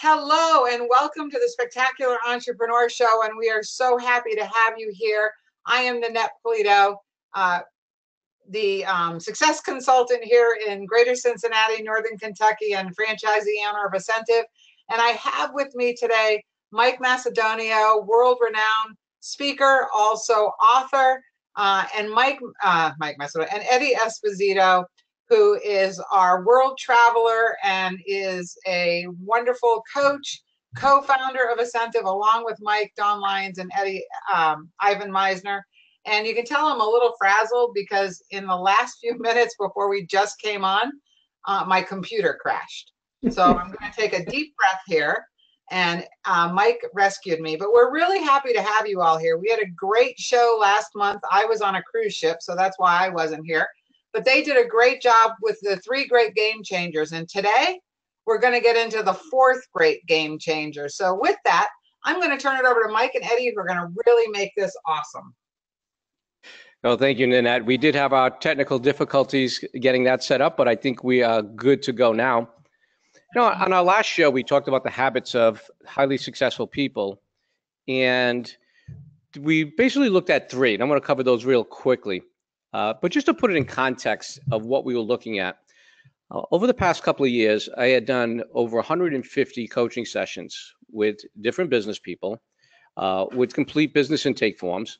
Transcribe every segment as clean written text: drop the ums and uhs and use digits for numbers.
Hello and welcome to the Spectacular Entrepreneur Show, and we are so happy to have you here. I am Nanette Polito, the success consultant here in Greater Cincinnati, Northern Kentucky, and franchisee owner of Ascentive. And I have with me today Mike Macedonio, world-renowned speaker, also author, and Mike Macedonio, and Eddie Esposito, who is our world traveler and is a wonderful coach, co-founder of Ascentive, along with Mike, Don Lyons, and Eddie, Ivan Meisner. And you can tell I'm a little frazzled because in the last few minutes before we just came on, my computer crashed. So I'm going to take a deep breath here. And Mike rescued me. But we're really happy to have you all here. We had a great show last month. I was on a cruise ship, so that's why I wasn't here. But they did a great job with the 3 great game changers. And today, we're going to get into the 4th great game changer. So with that, I'm going to turn it over to Mike and Eddie, who are going to really make this awesome. Oh, thank you, Nanette. We did have our technical difficulties getting that set up, but I think we are good to go now. You know, on our last show, we talked about the habits of highly successful people. And we basically looked at 3, and I'm going to cover those real quickly. But just to put it in context of what we were looking at, over the past couple of years, I had done over 150 coaching sessions with different business people, with complete business intake forms.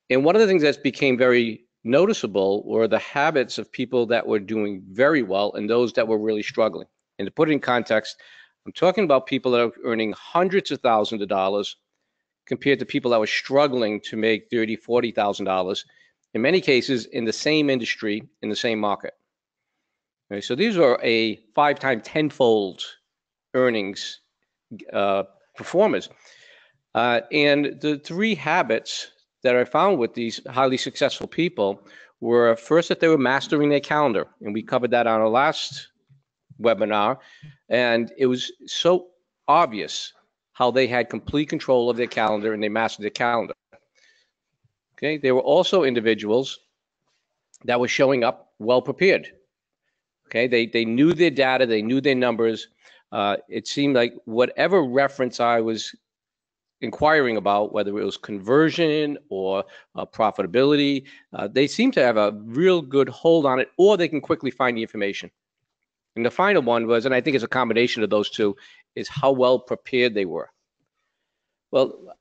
And one of the things that became very noticeable were the habits of people that were doing very well and those that were really struggling. And to put it in context, I'm talking about people that are earning hundreds of thousands of dollars compared to people that were struggling to make $30,000, $40,000. In many cases, in the same industry, in the same market. Okay, so these are a 5-time, 10-fold earnings performers. And the 3 habits that I found with these highly successful people were, first, that they were mastering their calendar. And we covered that on our last webinar. And it was so obvious how they had complete control of their calendar and they mastered their calendar. Okay, they were also individuals that were showing up well prepared. Okay, they knew their data, they knew their numbers. It seemed like whatever reference I was inquiring about, whether it was conversion or profitability, they seem to have a real good hold on it, or they can quickly find the information. And the final one was, and I think it's a combination of those 2, is how well prepared they were. Well,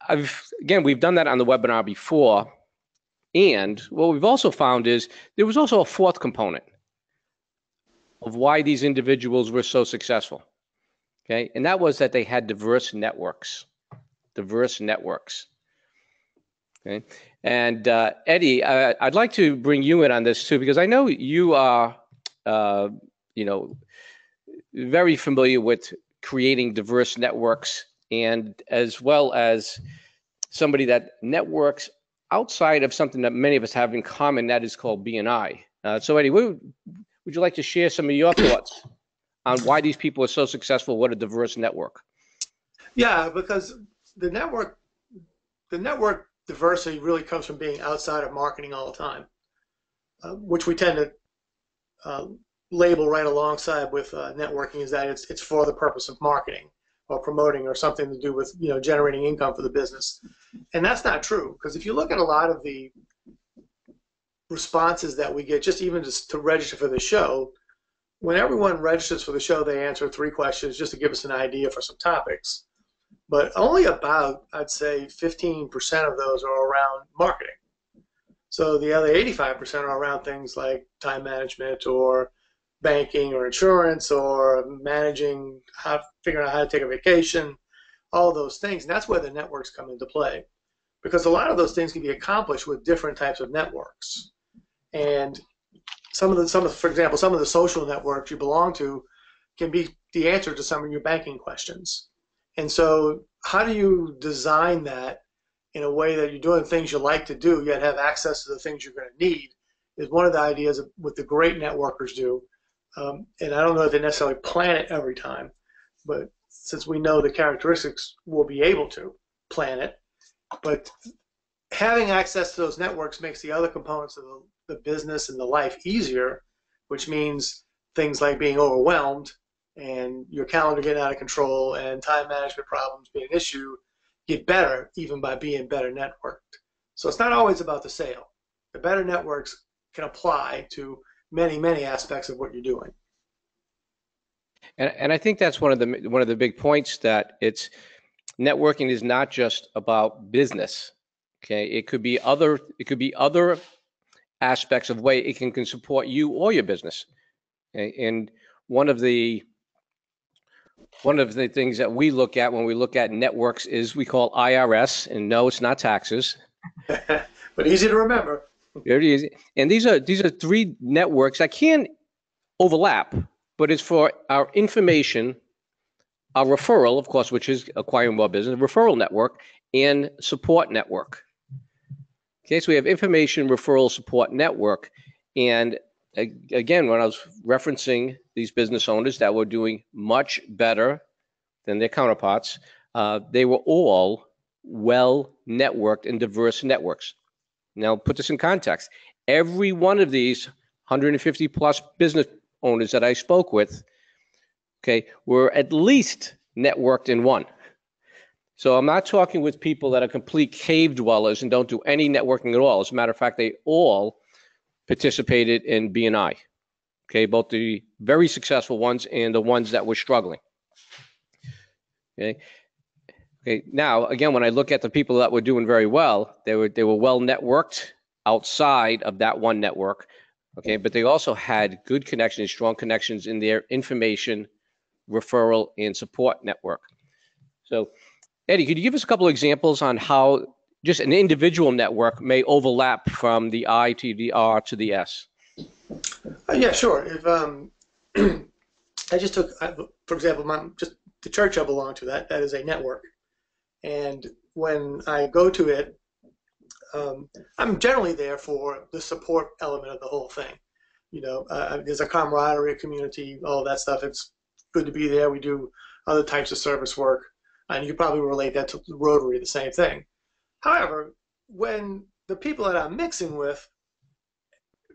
we've done that on the webinar before. And what we've also found is there was also a 4th component of why these individuals were so successful. Okay, and that was that they had diverse networks. Okay, and Eddie, I'd like to bring you in on this too, because I know you are, very familiar with creating diverse networks, and as well as somebody that networks outside of something that many of us have in common, that is called BNI. So Eddie, would you like to share some of your thoughts on why these people are so successful? What a diverse network. Yeah, because the network diversity really comes from being outside of marketing all the time, which we tend to label right alongside with networking, is that it's for the purpose of marketing or promoting or something to do with generating income for the business. And that's not true, because if you look at a lot of the responses that we get, just to register for the show, when everyone registers for the show, they answer 3 questions just to give us an idea for some topics. But only about, I'd say, 15% of those are around marketing. So the other 85% are around things like time management or banking or insurance or managing, figuring out how to take a vacation, all those things. And that's where the networks come into play, because a lot of those things can be accomplished with different types of networks. And for example, some of the social networks you belong to can be the answer to some of your banking questions. And so how do you design that in a way that you're doing things you like to do, yet have access to the things you're going to need, is one of the ideas of what the great networkers do. And I don't know if they necessarily plan it every time, but since we know the characteristics, we'll be able to plan it. But having access to those networks makes the other components of the business and the life easier, which means things like being overwhelmed and your calendar getting out of control and time management problems being an issue get better even by being better networked. So it's not always about the sale. The better networks can apply to many, many aspects of what you're doing. And I think that's one of the big points, that it's networking is not just about business. Okay, it could be other aspects of way it can support you or your business. Okay? And one of the things that we look at when we look at networks is we call IRS, and no, it's not taxes. But easy to remember. Very easy. And these are three networks that can overlap, but it's for our information, our referral, of course, which is acquiring more business, referral network, and support network. Okay, so we have information, referral, support network. And again, when I was referencing these business owners that were doing much better than their counterparts, they were all well networked and diverse networks. Now, put this in context. Every one of these 150 plus business owners that I spoke with, okay, were at least networked in one. So I'm not talking with people that are complete cave dwellers and don't do any networking at all. As a matter of fact, they all participated in BNI. Okay, both the very successful ones and the ones that were struggling. Okay. Okay. Now, again, when I look at the people that were doing very well, they were well networked outside of that one network. Okay, but they also had good connections, strong connections in their information, referral, and support network. So, Eddie, could you give us a couple of examples on how just an individual network may overlap from the I to the R to the S? Yeah, sure. If I just took, for example, just the church I belong to, that is a network. And when I go to it, I'm generally there for the support element of the whole thing. You know, there's a camaraderie, a community, all that stuff. It's good to be there. We do other types of service work, and you probably relate that to Rotary, the same thing. However, when the people that I'm mixing with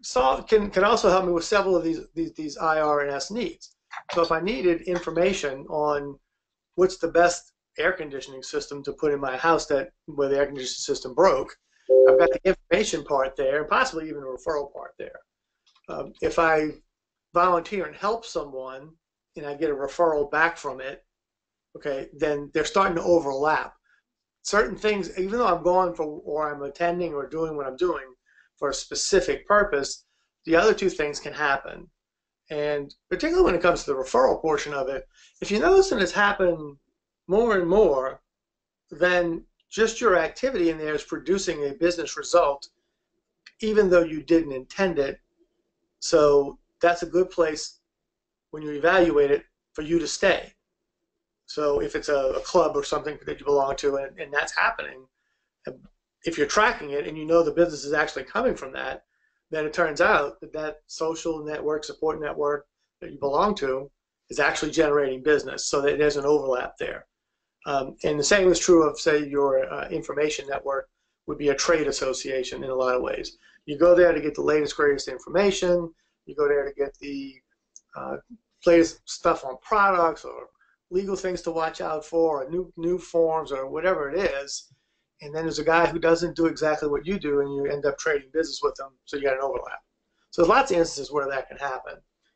can also help me with several of these IR and S needs. So if I needed information on what's the best air conditioning system to put in my house where the air conditioning system broke, I've got the information part there, and possibly even a referral part there. If I volunteer and help someone and I get a referral back from it, okay, then they're starting to overlap. Certain things, even though I'm going for, or I'm attending or doing what I'm doing for a specific purpose, the other two things can happen. And particularly when it comes to the referral portion of it, if you notice that it's happened more and more, then just your activity in there is producing a business result, even though you didn't intend it. So that's a good place when you evaluate it for you to stay. So if it's a club or something that you belong to and that's happening, if you're tracking it and you know the business is actually coming from that, then it turns out that social network, support network that you belong to is actually generating business, so that there's an overlap there. And the same is true of, say, your information network would be a trade association in a lot of ways. You go there to get the latest, greatest information. You go there to get the latest stuff on products or legal things to watch out for, or new forms, or whatever it is. And then there's a guy who doesn't do exactly what you do, and you end up trading business with them, so you got an overlap. So there's lots of instances where that can happen.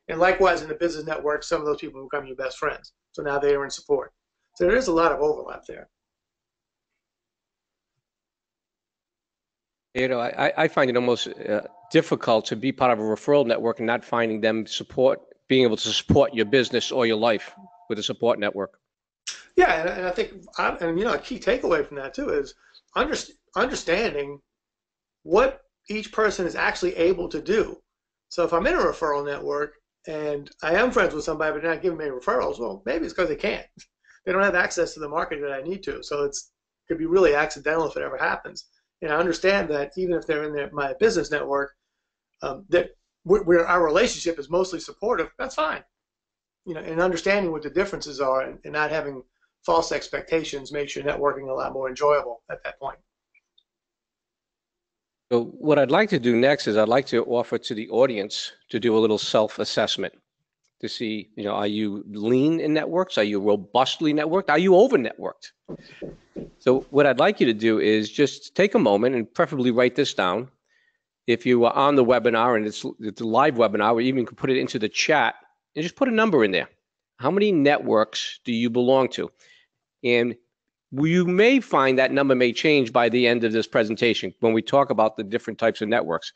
And likewise, in the business network, some of those people become your best friends. So now they are in support. So there is a lot of overlap there. You know, I find it almost difficult to be part of a referral network and not finding them being able to support your business or your life with a support network. Yeah, and I think, and you know, a key takeaway from that too is understanding what each person is actually able to do. So if I'm in a referral network and I am friends with somebody but they're not giving me referrals, well, maybe it's because they can't. They don't have access to the market that I need to. So it could be really accidental if it ever happens. And I understand that even if they're in my business network, that where our relationship is mostly supportive, that's fine. You know, and understanding what the differences are and not having false expectations makes your networking a lot more enjoyable at that point. So what I'd like to do next is I'd like to offer to the audience to do a little self-assessment. to see, are you lean in networks? Are you robustly networked? Are you over networked? So what I'd like you to do is just take a moment and preferably write this down. If you are on the webinar and it's a live webinar, or even could put it into the chat and just put a number in there. How many networks do you belong to? And you may find that number may change by the end of this presentation when we talk about the different types of networks.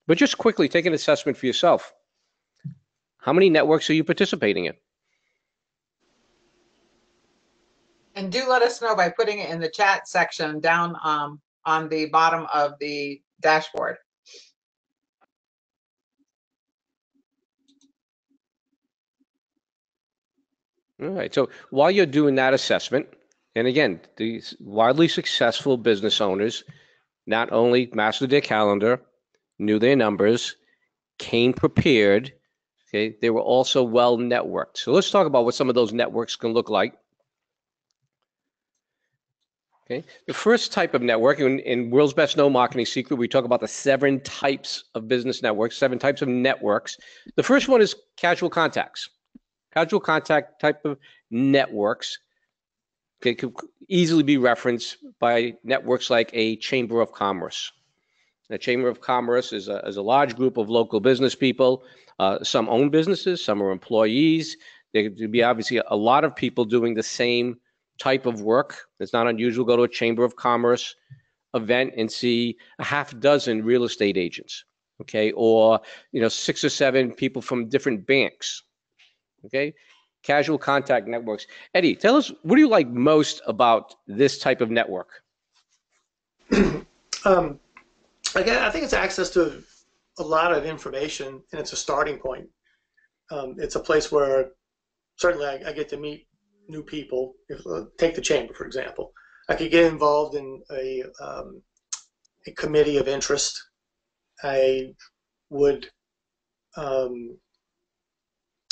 But just quickly take an assessment for yourself. How many networks are you participating in? And do let us know by putting it in the chat section down on the bottom of the dashboard. All right, so while you're doing that assessment, and again, these widely successful business owners not only mastered their calendar, knew their numbers, came prepared, okay, they were also well networked. So let's talk about what some of those networks can look like. Okay, the first type of network, in World's Best Known Marketing Secret, we talk about the 7 types of business networks, 7 types of networks. The first one is casual contacts. Casual contact type of networks, okay, could easily be referenced by networks like a Chamber of Commerce. The Chamber of Commerce is a large group of local business people. Some own businesses, some are employees. There could be obviously a lot of people doing the same type of work. It's not unusual to go to a Chamber of Commerce event and see a half dozen real estate agents, okay, or 6 or 7 people from different banks, okay. Casual contact networks. Eddie, tell us, what do you like most about this type of network? Again, I think it's access to a lot of information, and it's a starting point. It's a place where certainly I get to meet new people. Take the Chamber, for example. I could get involved in a committee of interest. I would.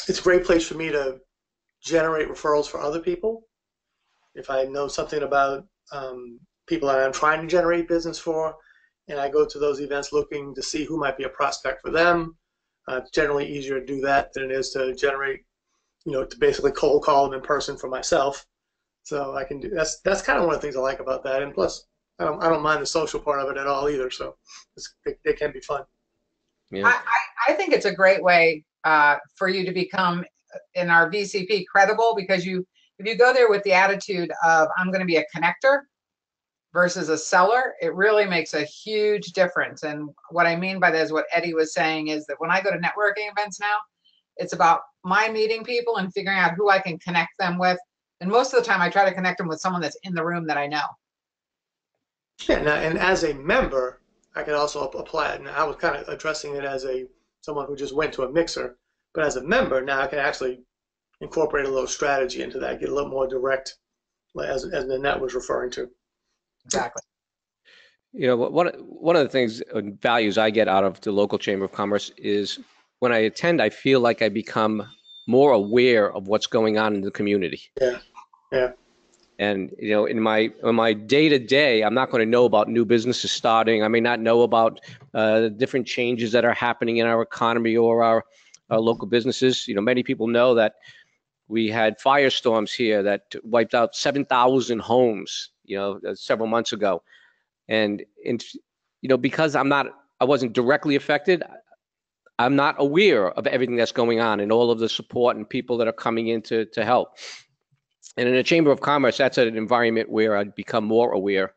It's a great place for me to generate referrals for other people. If I know something about people that I'm trying to generate business for, and I go to those events looking to see who might be a prospect for them, it's generally easier to do that than it is to generate, to basically cold call them in person for myself. So I can do that's kind of one of the things I like about that. And plus, I don't mind the social part of it at all either. So they can be fun. Yeah. I think it's a great way for you to become, in our VCP, credible, because if you go there with the attitude of I'm going to be a connector versus a seller, it really makes a huge difference. And what I mean by that is what Eddie was saying is that when I go to networking events now, it's about my meeting people and figuring out who I can connect them with. And most of the time I try to connect them with someone that's in the room that I know. Yeah, and as a member, I can also apply it. And I was kind of addressing it as someone who just went to a mixer. But as a member, now I can actually incorporate a little strategy into that, get a little more direct, as Nanette was referring to. Exactly. One of the things, values I get out of the local Chamber of Commerce is when I attend, I feel like I become more aware of what's going on in the community. Yeah, yeah. And in my day-to-day, I'm not going to know about new businesses starting. I may not know about different changes that are happening in our economy or our local businesses. Many people know that we had firestorms here that wiped out 7,000 homes, several months ago. And because I wasn't directly affected, I'm not aware of everything that's going on and all of the support and people that are coming in to help. And in a Chamber of Commerce, that's an environment where I'd become more aware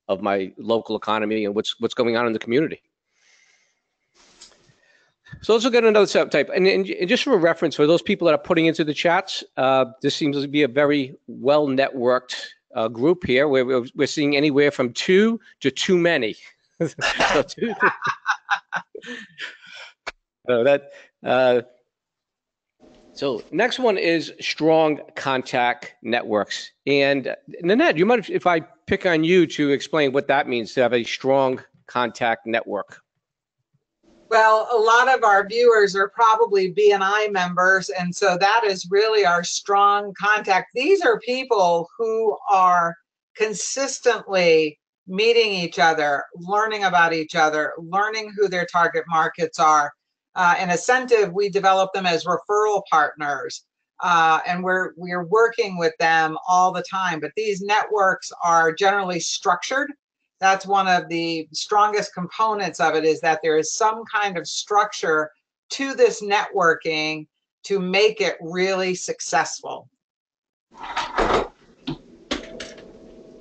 of my local economy and what's going on in the community. So let's look at another subtype. And just for a reference, for those people that are putting into the chats, this seems to be a very well-networked group here, where we're seeing anywhere from 2 to too many. So next one is strong contact networks. And Nanette, you mind if I pick on you to explain what that means to have a strong contact network? Well, a lot of our viewers are probably BNI members, and so that is really our strong contact. These are people who are consistently meeting each other, learning about each other, learning who their target markets are, an incentive, we develop them as referral partners. And we're working with them all the time. But these networks are generally structured. That's one of the strongest components of it, is that there is some kind of structure to this networking to make it really successful.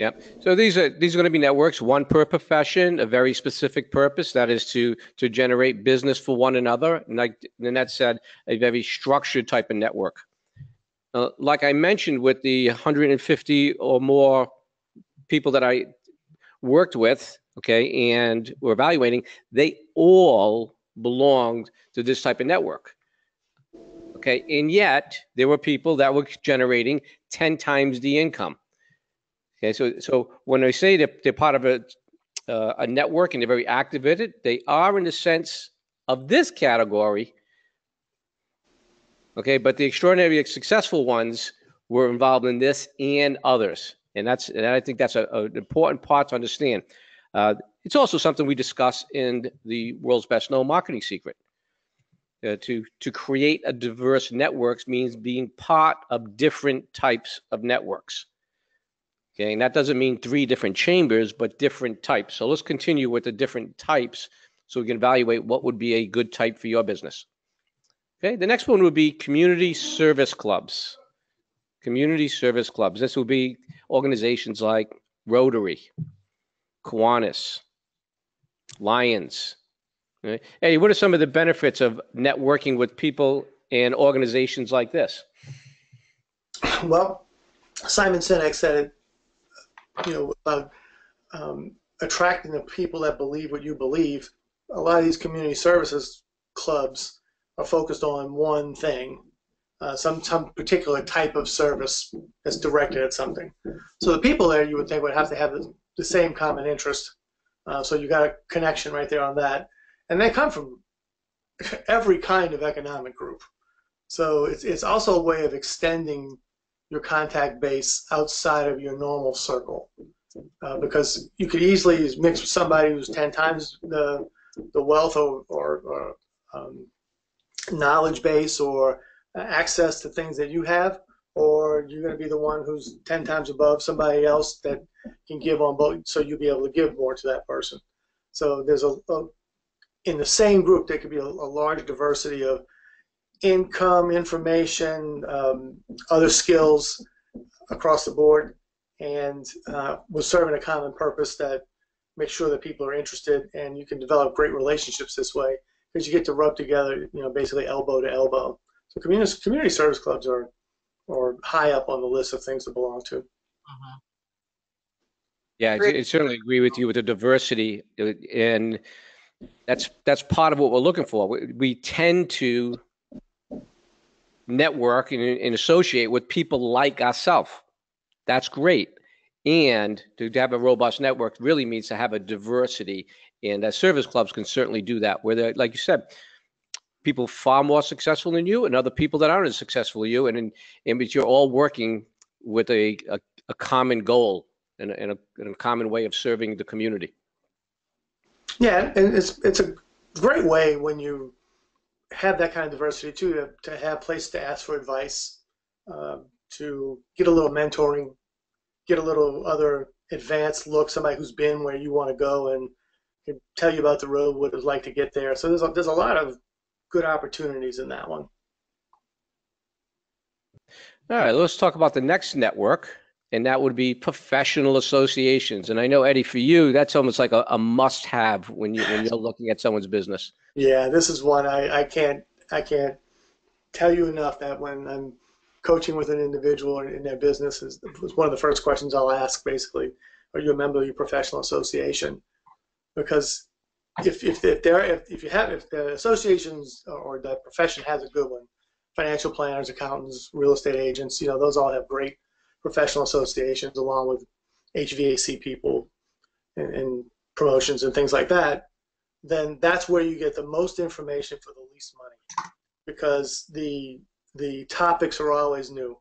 Yep. So these are going to be networks, one per profession, a very specific purpose, that is to generate business for one another. And like Nanette said, a very structured type of network. Like I mentioned, with the 150 or more people that I worked with, okay, and were evaluating, they all belonged to this type of network. Okay, and yet there were people that were generating 10 times the income. Okay, so when I say that they're part of a network and they're very active in it, they are in the sense of this category. Okay, but the extraordinarily successful ones were involved in this and others, and I think that's an important part to understand. It's also something we discuss in the World's Best Known Marketing Secret. To create a diverse networks means being part of different types of networks. Okay, and that doesn't mean 3 different chambers, but different types. So let's continue with the different types so we can evaluate what would be a good type for your business. Okay, the next one would be community service clubs. Community service clubs. This would be organizations like Rotary, Kiwanis, Lions. Right? Hey, what are some of the benefits of networking with people and organizations like this? Well, Simon Sinek said it, about attracting the people that believe what you believe. A lot of these community services clubs are focused on one thing, some particular type of service that's directed at something. So the people there, you would think, would have to have the same common interest. So you got a connection right there on that. And they come from every kind of economic group. So it's also a way of extending your contact base outside of your normal circle. Because you could easily mix with somebody who's 10 times the wealth or knowledge base or access to things that you have, or you're going to be the one who's 10 times above somebody else that can give on both, so you'll be able to give more to that person. So there's in the same group, there could be a large diversity of income, information, other skills across the board, and we're serving a common purpose that makes sure that people are interested, and you can develop great relationships this way because you get to rub together, basically elbow to elbow. So community service clubs are high up on the list of things to belong to. Yeah, I certainly agree with you with the diversity, and that's part of what we're looking for. We tend to network and associate with people like ourselves. That's great. And to have a robust network really means to have a diversity, and service clubs can certainly do that, where they're, like you said, people far more successful than you and other people that aren't as successful as you, and you're all working with a common goal and a common way of serving the community. Yeah, and it's a great way when you have that kind of diversity too, to have a place to ask for advice, to get a little mentoring, get a little other advanced look, somebody who's been where you want to go and can tell you about the road, what it was like to get there. So there's a lot of good opportunities in that one. All right, let's talk about the next network, and that would be professional associations. And I know, Eddie, for you, that's almost like a must-have when you're looking at someone's business. Yeah, this is one I can't tell you enough that when I'm coaching with an individual in their business, is one of the first questions I'll ask. Basically, are you a member of your professional association? Because if the associations or the profession has a good one, financial planners, accountants, real estate agents, those all have great professional associations, along with HVAC people and promotions and things like that. Then that's where you get the most information for the least money, because the topics are always new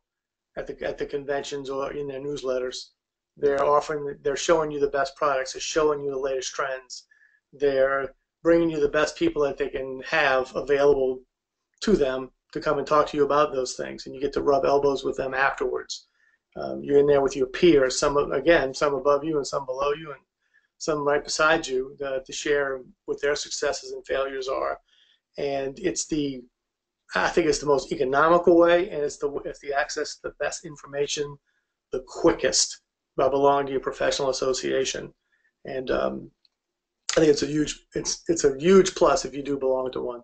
at the conventions or in their newsletters. They're showing you the best products, they're showing you the latest trends, they're bringing you the best people that they can have available to them to come and talk to you about those things, and you get to rub elbows with them afterwards. You're in there with your peers, some above you and some below you, and some right beside you to share what their successes and failures are. And I think it's the most economical way, and it's the access to the best information the quickest by belonging to your professional association. And I think it's a huge plus if you do belong to one.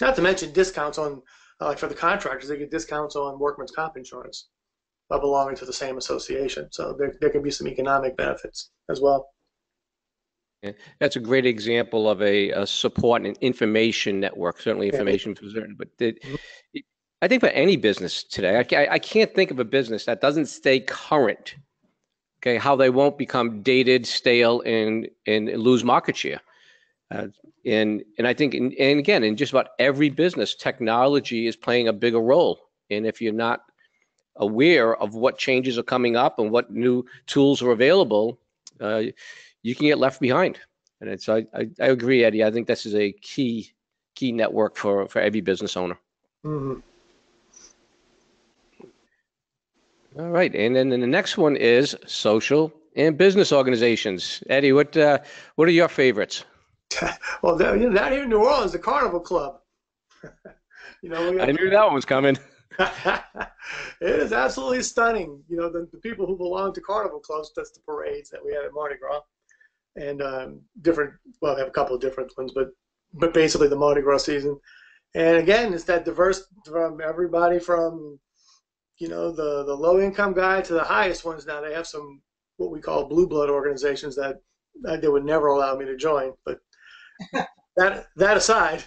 Not to mention discounts on, like for the contractors, they get discounts on workman's comp insurance by belonging to the same association. So there can be some economic benefits as well. Yeah, that's a great example of a support and information network, certainly information for certain. But I think for any business today, I can't think of a business that doesn't stay current, okay, how they won't become dated, stale, and lose market share. And I think, and again, in just about every business, technology is playing a bigger role. And if you're not aware of what changes are coming up and what new tools are available, you can get left behind. And I agree, Eddie. I think this is a key network for every business owner. Mm-hmm. All right, and then the next one is social and business organizations. Eddie, what are your favorites? Well, down here in New Orleans, the Carnival Club. I knew that one was coming. It is absolutely stunning. The people who belong to Carnival Clubs, that's the parades that we have at Mardi Gras, and they have a couple of different ones, but basically the Mardi Gras season. And again, it's that diverse from everybody from the low income guy to the highest ones. Now they have some what we call blue blood organizations that they would never allow me to join, but that aside,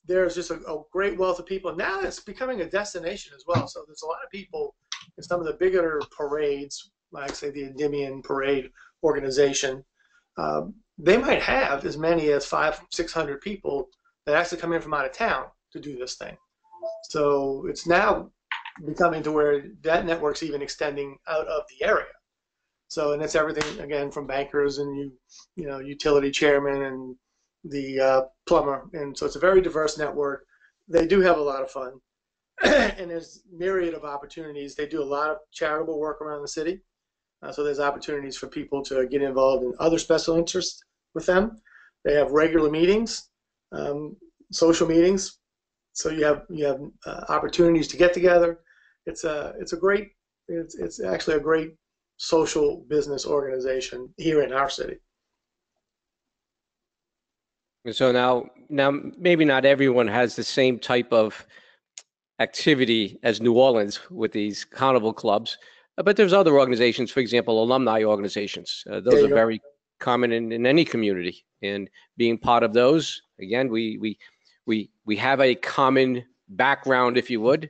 there's just a great wealth of people. Now it's becoming a destination as well. So there's a lot of people in some of the bigger parades, like say the Endymion Parade organization. They might have as many as 500-600 people that actually come in from out of town to do this thing. So it's now becoming to where that network's even extending out of the area. So, and it's everything again from bankers and utility chairmen and the plumber, and so it's a very diverse network. They do have a lot of fun, and there's myriad of opportunities. They do a lot of charitable work around the city, so there's opportunities for people to get involved in other special interests with them. They have regular meetings, social meetings, so you have opportunities to get together. It's actually a great social business organization here in our city. So now maybe not everyone has the same type of activity as New Orleans with these carnival clubs, but there's other organizations, for example, alumni organizations. Those are very common in any community, and being part of those, again, we have a common background, if you would,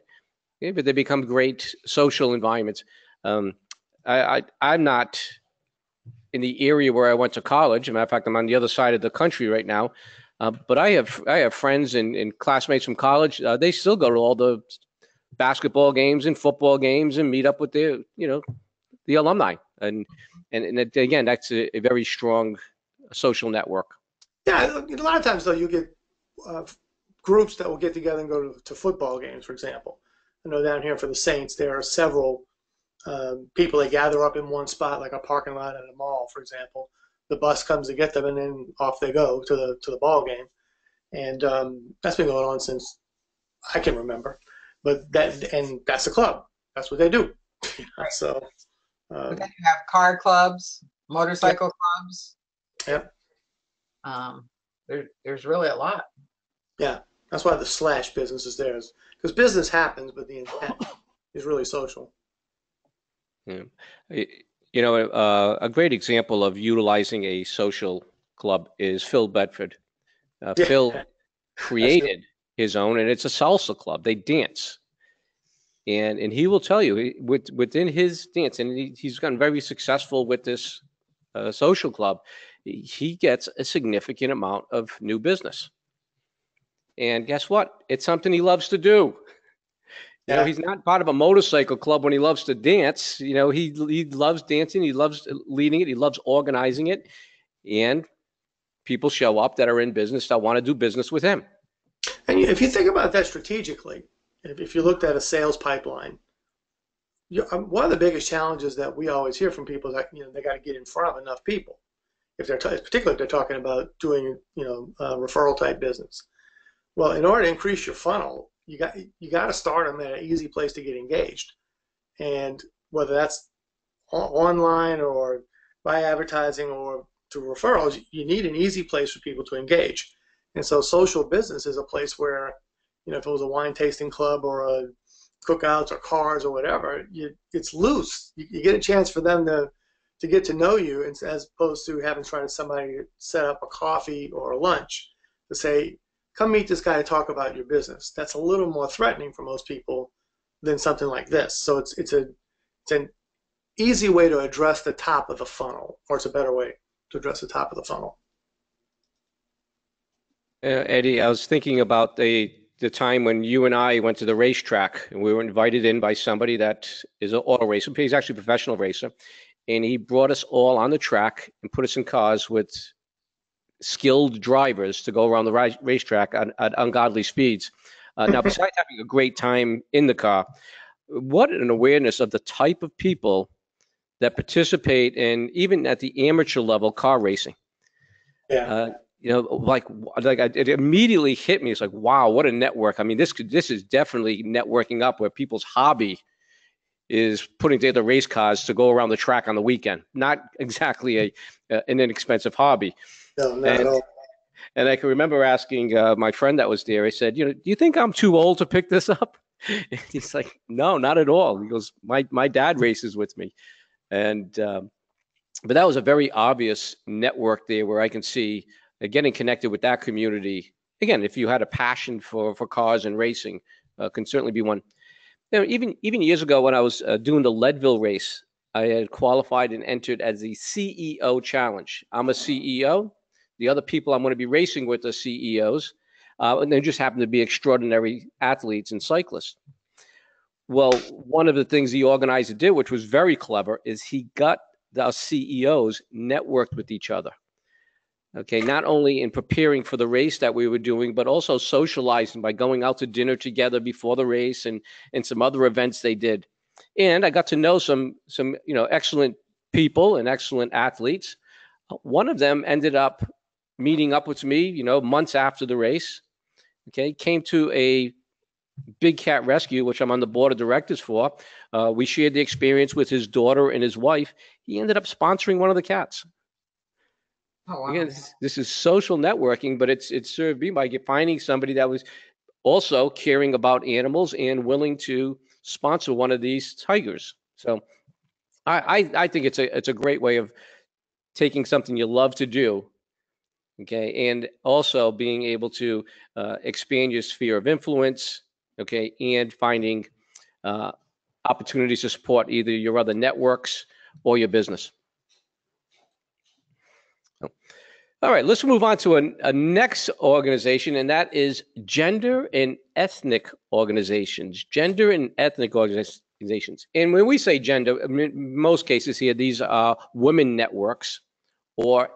but they become great social environments. I'm not in the area where I went to college. As a matter of fact, I'm on the other side of the country right now. But I have friends and classmates from college. They still go to all the basketball games and football games and meet up with the alumni. And again, that's a very strong social network. Yeah, a lot of times though, you get groups that will get together and go to football games, for example. I know down here for the Saints, there are several people that gather up in one spot, like a parking lot at a mall, for example. The bus comes to get them, and then off they go to the ball game. And that's been going on since I can remember. But that's the club. That's what they do. Right. So. But then you have car clubs, motorcycle clubs. Yep. There's really a lot. Yeah, that's why the slash business is there, because business happens, but the intent is really social. Yeah. A great example of utilizing a social club is Phil Bedford. Phil created his own, and it's a salsa club. They dance. And he will tell you within his dance, and he's gotten very successful with this social club, he gets a significant amount of new business. And guess what? It's something he loves to do. Yeah. He's not part of a motorcycle club when he loves to dance. He loves dancing. He loves leading it. He loves organizing it. And people show up that are in business that want to do business with him. And if you think about that strategically, if you looked at a sales pipeline, one of the biggest challenges that we always hear from people is that they got to get in front of enough people. If they're particularly if they're talking about doing referral type business. Well, in order to increase your funnel, you got to start them at an easy place to get engaged, and whether that's online or by advertising or through referrals, you need an easy place for people to engage. And so social business is a place where, if it was a wine tasting club or a cookouts or cars or whatever, it's loose. You get a chance for them to get to know you, as opposed to having to try to somebody set up a coffee or a lunch to say, come meet this guy to talk about your business. That's a little more threatening for most people than something like this. So it's an easy way to address the top of the funnel, or it's a better way to address the top of the funnel. Eddie, I was thinking about the time when you and I went to the racetrack, and we were invited in by somebody that is an auto racer. He's actually a professional racer, and he brought us all on the track and put us in cars with skilled drivers to go around the racetrack at ungodly speeds. Now, besides having a great time in the car, what an awareness of the type of people that participate in, even at the amateur level, car racing. Yeah. It immediately hit me. It's like, wow, what a network. I mean, this is definitely networking up, where people's hobby is putting together race cars to go around the track on the weekend. Not exactly an inexpensive hobby. No, not at all. And I can remember asking my friend that was there, I said, do you think I'm too old to pick this up? And he's like, no, not at all. He goes, my dad races with me. And but that was a very obvious network there, where I can see getting connected with that community. Again, if you had a passion for cars and racing, can certainly be one. Even years ago, when I was doing the Leadville race, I had qualified and entered as the CEO challenge. I'm a CEO. The other people I'm going to be racing with are CEOs, and they just happen to be extraordinary athletes and cyclists. Well, one of the things the organizer did, which was very clever, is he got the CEOs networked with each other. Okay, not only in preparing for the race that we were doing, but also socializing by going out to dinner together before the race and some other events they did. And I got to know some excellent people and excellent athletes. One of them ended up meeting up with me, months after the race. Okay, came to a Big Cat Rescue, which I'm on the board of directors for. We shared the experience with his daughter and his wife. He ended up sponsoring one of the cats. Oh, wow. Again, this is social networking, but it's served me by finding somebody that was also caring about animals and willing to sponsor one of these tigers. So I think it's a great way of taking something you love to do, okay, and also being able to expand your sphere of influence, okay, and finding opportunities to support either your other networks or your business. All right, let's move on to a next organization, and that is gender and ethnic organizations. Gender and ethnic organizations. And when we say gender, in most cases here, these are women networks or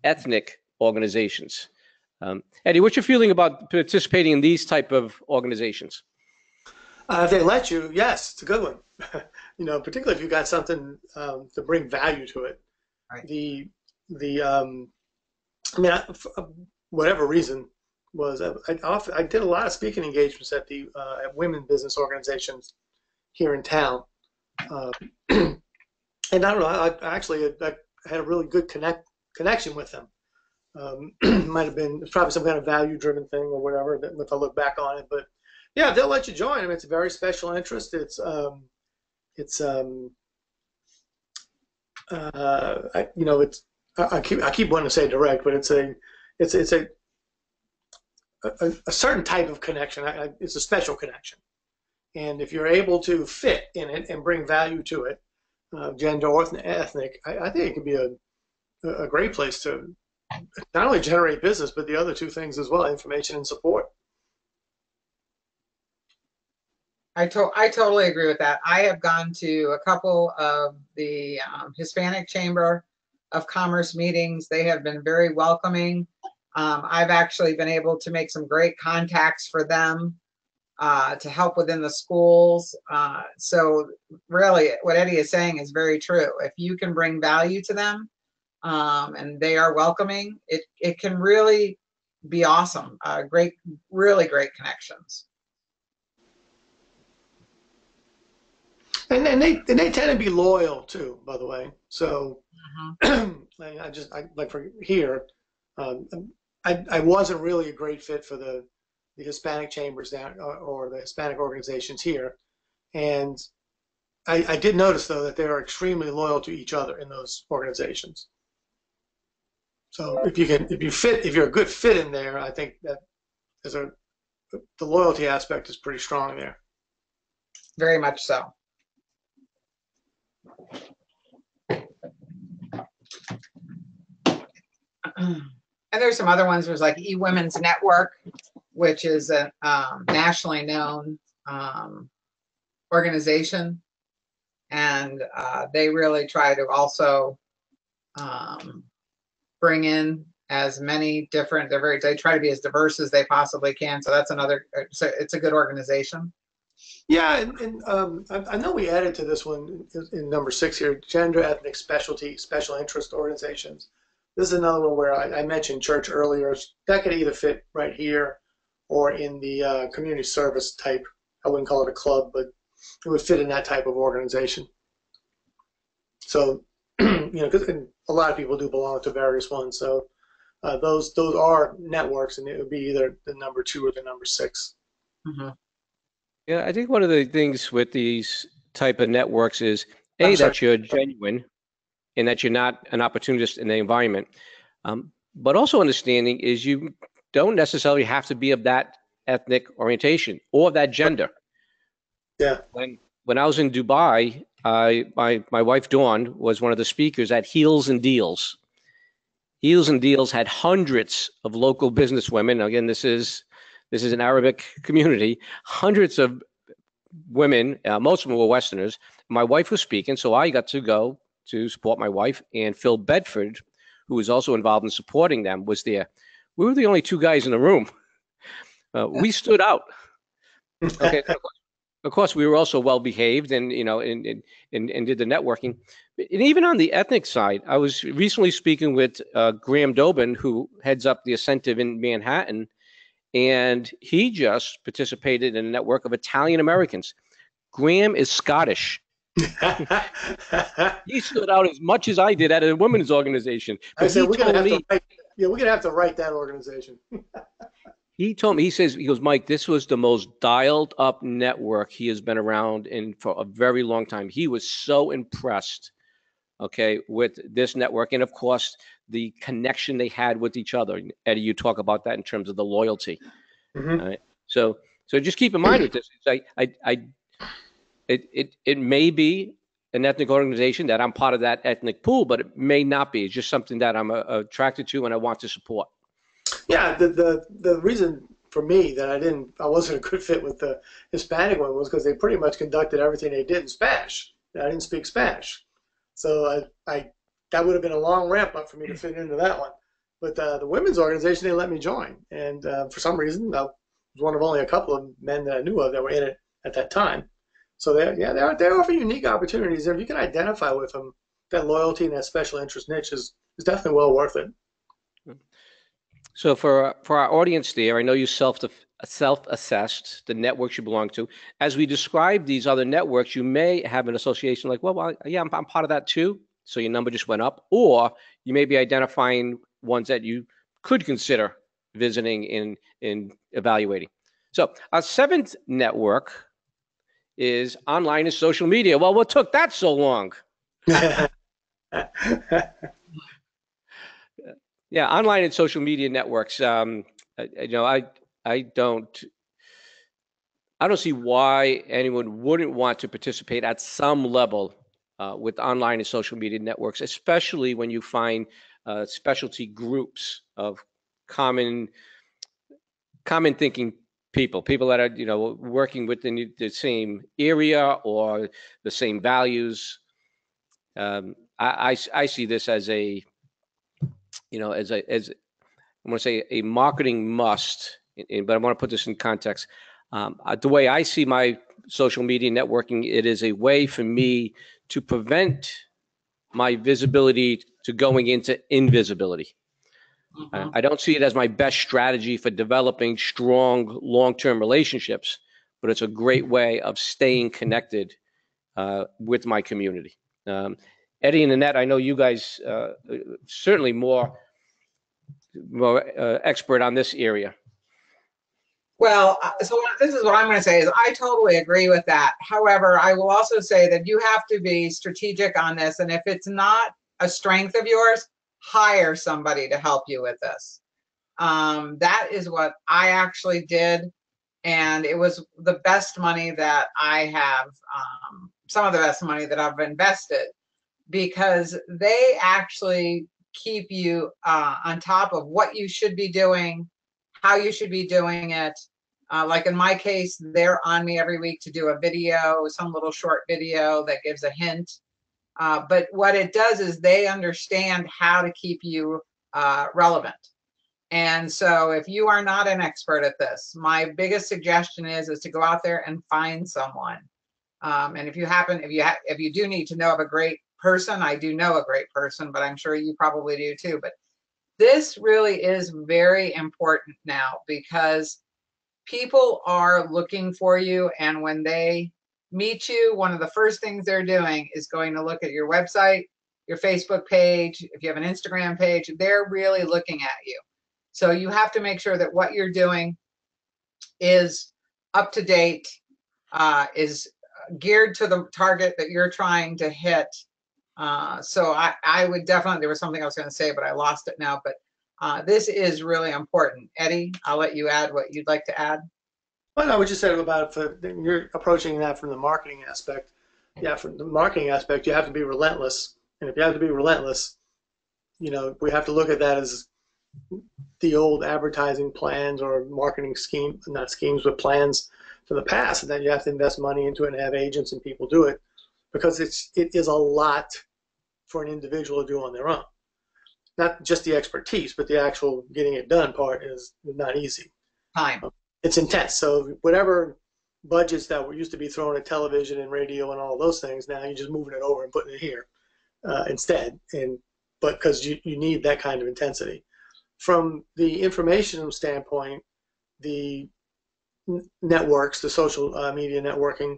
ethnic organizations. Eddie, what's your feeling about participating in these type of organizations? If they let you, yes, it's a good one. Particularly if you got something to bring value to it. Right. For whatever reason, I did a lot of speaking engagements at women business organizations here in town, and I don't know. I had a really good connection with them. Might have been probably some kind of value-driven thing or whatever. If I look back on it, but yeah, they'll let you join. I mean, it's a very special interest. I keep wanting to say direct, but it's a certain type of connection. It's a special connection, and if you're able to fit in it and bring value to it, gender or ethnic, I think it could be a great place to not only generate business, but the other two things as well: information and support. I totally agree with that. I have gone to a couple of the Hispanic Chamber of Commerce meetings. They have been very welcoming. I've actually been able to make some great contacts for them to help within the schools. So really what Eddie is saying is very true. If you can bring value to them and they are welcoming, it can really be awesome. Really great connections. And they tend to be loyal too, by the way. So I like for here, I wasn't really a great fit for the Hispanic chambers down or the Hispanic organizations here, and I did notice though that they are extremely loyal to each other in those organizations. So if you're a good fit in there, I think that the loyalty aspect is pretty strong there. Very much so. And there's some other ones. There's like eWomen's Network, which is a nationally known organization, and they really try to also bring in as many different. They try to be as diverse as they possibly can. So that's another. So it's a good organization. Yeah, and I know we added to this one in number 6 here: gender, ethnic, special interest organizations. This is another one where I mentioned church earlier. That could either fit right here or in the community service type. I wouldn't call it a club, but it would fit in that type of organization. So, because a lot of people do belong to various ones. So those are networks, and it would be either the number 2 or the number 6. Mm-hmm. Yeah, I think one of the things with these type of networks is that you're genuine and that you're not an opportunist in the environment. But also understanding is you don't necessarily have to be of that ethnic orientation or that gender. Yeah. When I was in Dubai, my wife Dawn was one of the speakers at Heels and Deals. Heels and Deals had hundreds of local businesswomen. Again, this is an Arabic community. Hundreds of women, most of them were Westerners. My wife was speaking, so I got to go to support my wife, and Phil Bedford, who was also involved in supporting them, was there. We were the only 2 guys in the room. We stood out. Okay. Of course, we were also well behaved, and and did the networking. And even on the ethnic side, I was recently speaking with Graham Dobin, who heads up the Ascentive in Manhattan, and he just participated in a network of Italian Americans. Graham is Scottish. He stood out as much as I did at a women's organization. But I said we're gonna have to write that organization. He told me, he goes, Mike, this was the most dialed up network he has been around in for a very long time. He was so impressed, with this network, and of course the connection they had with each other. Eddie, you talk about that in terms of the loyalty. Mm-hmm. All right? So just keep in mind with this. It may be an ethnic organization that I'm part of that ethnic pool, but it may not be. It's just something that I'm attracted to and I want to support. Yeah, the reason for me that I wasn't a good fit with the Hispanic one was because they pretty much conducted everything they did in Spanish. I didn't speak Spanish, so that would have been a long ramp up for me to fit into that one. But the women's organization, they let me join, and for some reason, I was one of only a couple of men that I knew of that were in it at that time. So they offer unique opportunities, and if you can identify with them, that loyalty and that special interest niche is definitely well worth it. So for our audience there, I know you self-assessed the networks you belong to. As we describe these other networks, you may have an association like, well, yeah, I'm part of that too. So your number just went up, or you may be identifying ones that you could consider visiting in evaluating. So our 7th network is online and social media. Well, what took that so long? Yeah, online and social media networks. I don't see why anyone wouldn't want to participate at some level with online and social media networks, especially when you find specialty groups of common thinking people that are working within the same area or the same values. I see this as a, I'm going to say a marketing must, but I want to put this in context. The way I see my social media networking, it is a way for me to prevent my visibility to going into invisibility. I don't see it as my best strategy for developing strong long-term relationships, but it's a great way of staying connected with my community. Eddie and Annette, I know you guys certainly more expert on this area. Well, so this is what I'm going to say is I totally agree with that. However, I will also say that you have to be strategic on this. And if it's not a strength of yours, hire somebody to help you with this. That is what I actually did. And it was the best money that I have, some of the best money that I've invested, because they actually keep you on top of what you should be doing, how you should be doing it. Like in my case, they're on me every week to do a video, some little short video that gives a hint. But what it does is they understand how to keep you relevant. And so if you are not an expert at this, my biggest suggestion is to go out there and find someone. And if you do need to know of a great person, I do know a great person, but I'm sure you probably do too. But this really is very important now, because people are looking for you. And when they meet you, one of the first things they're doing is going to look at your website, your Facebook page. If you have an Instagram page, they're really looking at you. So you have to make sure that what you're doing is up to date, is geared to the target that you're trying to hit. So I would definitely, there was something I was going to say, but I lost it now. But this is really important. Eddie, I'll let you add what you'd like to add. Well, I would just say about you're approaching that from the marketing aspect. Yeah, from the marketing aspect, you have to be relentless. And if you have to be relentless, we have to look at that as the old advertising plans or marketing scheme, not schemes, but plans from the past. And then you have to invest money into it and have agents and people do it, because it is a lot for an individual to do on their own. Not just the expertise, but the actual getting it done part is not easy. Time. It's intense. So whatever budgets that were used to be thrown at television and radio and all those things, now you're just moving it over and putting it here instead. But because you need that kind of intensity. From the information standpoint, the networks, the social media networking,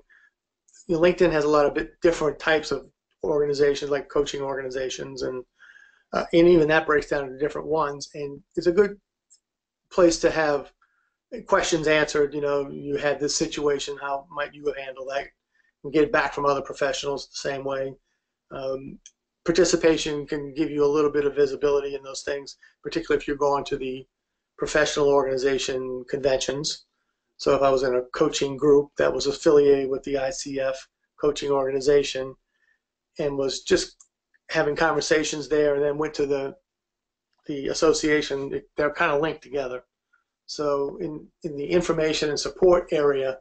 LinkedIn has a lot of different types of organizations, like coaching organizations, and even that breaks down into different ones. And it's a good place to have questions answered. You had this situation, how might you have handled that? And get it back from other professionals the same way. Participation can give you a little bit of visibility in those things, particularly if you're going to the professional organization conventions. So if I was in a coaching group that was affiliated with the ICF coaching organization and was just having conversations there and then went to the association, they're kind of linked together. So in the information and support area,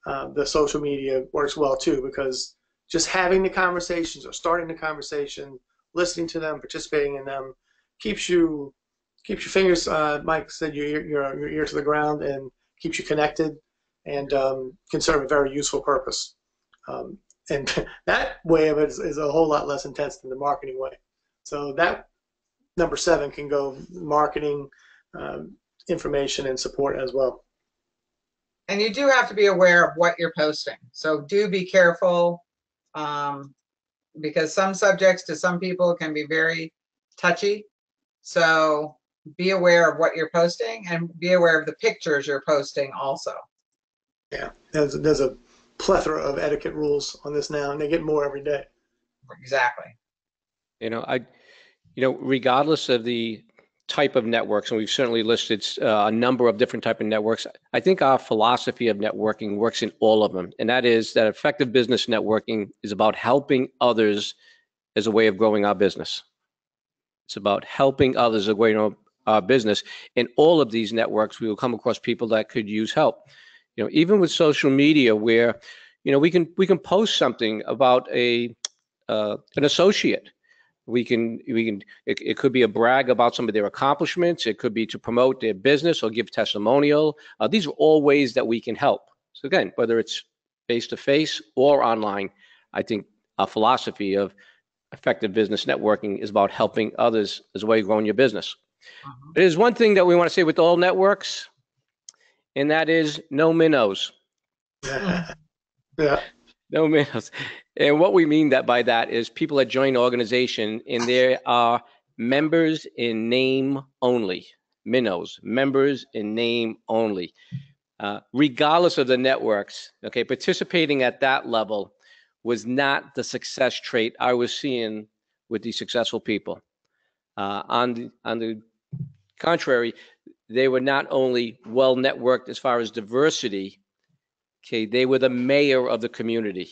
the social media works well too, because just having the conversations or starting the conversation, listening to them, participating in them, keeps your fingers, Mike said, your ear to the ground, and keeps you connected, and can serve a very useful purpose. And that way of it is a whole lot less intense than the marketing way. So that number 7 can go marketing, information, and support as well. And you do have to be aware of what you're posting. So do be careful, because some subjects to some people can be very touchy. So be aware of what you're posting, and be aware of the pictures you're posting also. Yeah, there's a plethora of etiquette rules on this now, and they get more every day. Exactly. Regardless of the type of networks, and we've certainly listed a number of different type of networks, I think our philosophy of networking works in all of them, and that is that effective business networking is about helping others as a way of growing our business. It's about helping others as a way of our business. In all of these networks, we will come across people that could use help. Even with social media, where we can post something about an associate It could be a brag about some of their accomplishments. It could be to promote their business or give testimonial. These are all ways that we can help. So again, whether it's face-to-face or online, I think our philosophy of effective business networking is about helping others as a way of growing your business. There's one thing that we want to say with all networks, and that is no minnows. Yeah. No minnows. And what we mean by that is people that join the organization and there are members in name only. Minnows, members in name only. Regardless of the networks, okay, participating at that level was not the success trait I was seeing with these successful people. On the contrary, they were not only well networked as far as diversity, okay, they were the mayor of the community.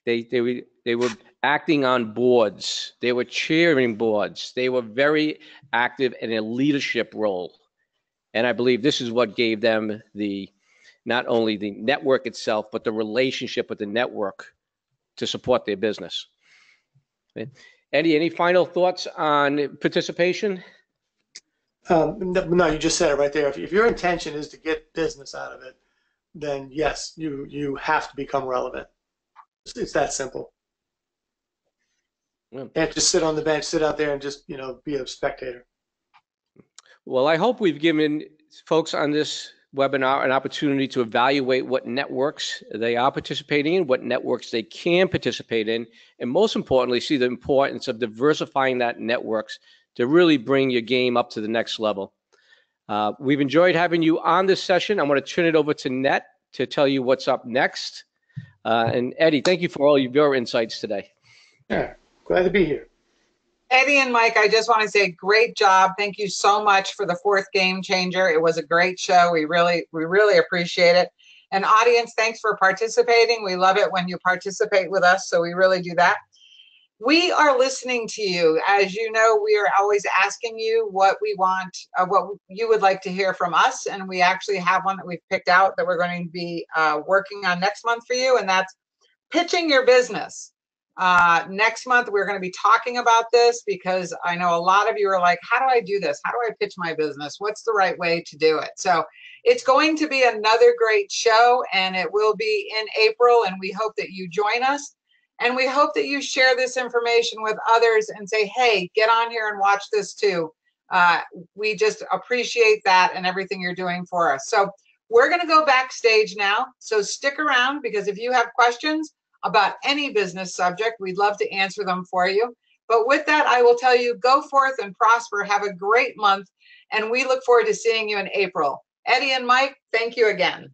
They were acting on boards. They were chairing boards. They were very active in a leadership role. And I believe this is what gave them not only the network itself, but the relationship with the network to support their business. Okay. Eddie, any final thoughts on participation? No, you just said it right there. If your intention is to get business out of it, then yes, you have to become relevant. It's that simple. Yeah. Can't just sit on the bench, sit out there and just be a spectator. Well, I hope we've given folks on this webinar an opportunity to evaluate what networks they are participating in, what networks they can participate in, and most importantly, see the importance of diversifying that networks to really bring your game up to the next level. We've enjoyed having you on this session. I'm going to turn it over to Net to tell you what's up next. And Eddie, thank you for all of your insights today. Yeah, glad to be here. Eddie and Mike, I just want to say great job. Thank you so much for the fourth Game Changer. It was a great show. We really appreciate it. And audience, thanks for participating. We love it when you participate with us, so we really do that. We are listening to you. As you know, we are always asking you what we want, what you would like to hear from us. And we actually have one that we've picked out that we're going to be working on next month for you, and that's pitching your business. Next month, we're going to be talking about this because I know a lot of you are like, how do I do this? How do I pitch my business? What's the right way to do it? So it's going to be another great show, and it will be in April, and we hope that you join us. And we hope that you share this information with others and say, hey, get on here and watch this too. We just appreciate that and everything you're doing for us. So we're going to go backstage now. So stick around, because if you have questions about any business subject, we'd love to answer them for you. But with that, I will tell you, go forth and prosper. Have a great month. And we look forward to seeing you in April. Eddie and Mike, thank you again.